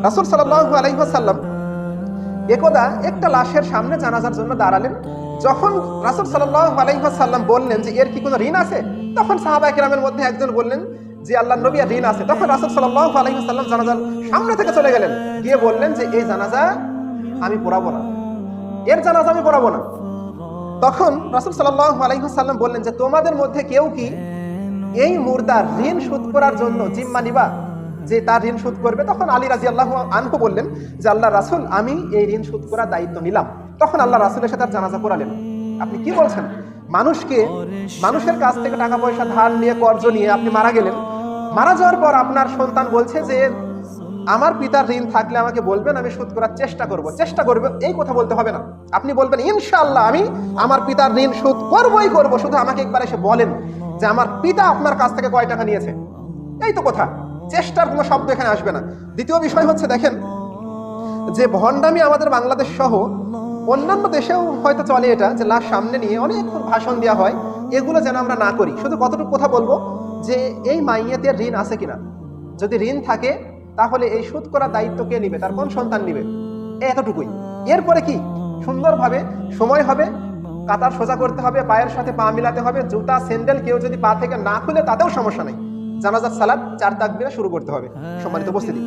রাসূল সাল্লাল্লাহু আলাইহি ওয়াসাল্লাম একদা একটা লাশের সামনে জানাজার জন্য দাঁড়ালেন। যখন রাসূল সাল্লাল্লাহু আলাইহি ওয়াসাল্লাম বললেন যে এর কি কোনো ঋণ আছে, তখন সাহাবায়ে কেরামের মধ্যে একজন বললেন যে আল্লাহর নবী, এর ঋণ আছে। তখন রাসূল সাল্লাল্লাহু আলাইহি ওয়াসাল্লাম জানাজার সামনে থেকে চলে গেলেন, গিয়ে বললেন যে এই জানাজা আমি পড়াবো না, এর জানাজা আমি পড়াবো না। তখন রাসূল সাল্লাল্লাহু আলাইহি ওয়াসাল্লাম বললেন যে তোমাদের মধ্যে কেউ কি এই মুর্দার ঋণ শোধ করার জন্য জিম্মা নিবা, যে তার ঋণ শোধ করবে? তখন আলী রাদিয়াল্লাহু আনহু বললেন যে আল্লাহ রাসূল, আমি এই ঋণ শোধ করার দায়িত্ব নিলাম। তখন আল্লাহ রাসূলের সাথে তার জানাজা পড়ালেন। আপনি কি বলছেন? মানুষের কাছ থেকে টাকা পয়সা ধার নিয়ে, কর্জ নিয়ে আপনি মারা গেলেন। মারা যাওয়ার পর আপনার সন্তান বলছে যে আমার পিতার ঋণ থাকলে আমাকে বলবেন, আমি শোধ করার চেষ্টা করব। এই কথা বলতে হবে না, আপনি বলবেন ইনশাআল্লাহ আমি আমার পিতার ঋণ শোধ করবই করব, শুধু আমাকে একবার এসে বলেন যে আমার পিতা আপনার কাছ থেকে কয় টাকা নিয়েছে। এই তো কথা, চেষ্টার কোনো শব্দ এখানে আসবে না। দ্বিতীয় বিষয় হচ্ছে, দেখেন যে ভণ্ডামি আমাদের বাংলাদেশ সহ অন্যান্য দেশেও হয়তো চলে এটা, যে লাশ সামনে নিয়ে অনেক ভাষণ দেওয়া হয়। এগুলো যেন আমরা না করি। শুধু কতটুকু কথা বলবো যে এই মাইয়াতের ঋণ আছে কিনা, যদি ঋণ থাকে তাহলে এই শোধ করার দায়িত্ব কে নিবে, তার কোন সন্তান নিবে, এতটুকুই। এরপরে কি সুন্দরভাবে সময় হবে, কাতার সোজা করতে হবে, পায়ের সাথে পা মিলাতে হবে, জুতা স্যান্ডেল কেউ যদি পা থেকে না খুলে তাতেও সমস্যা নেই। জানাজার সালাত 4 তাকবীরে শুরু করতে হবে। সম্মানিত উপস্থিতি।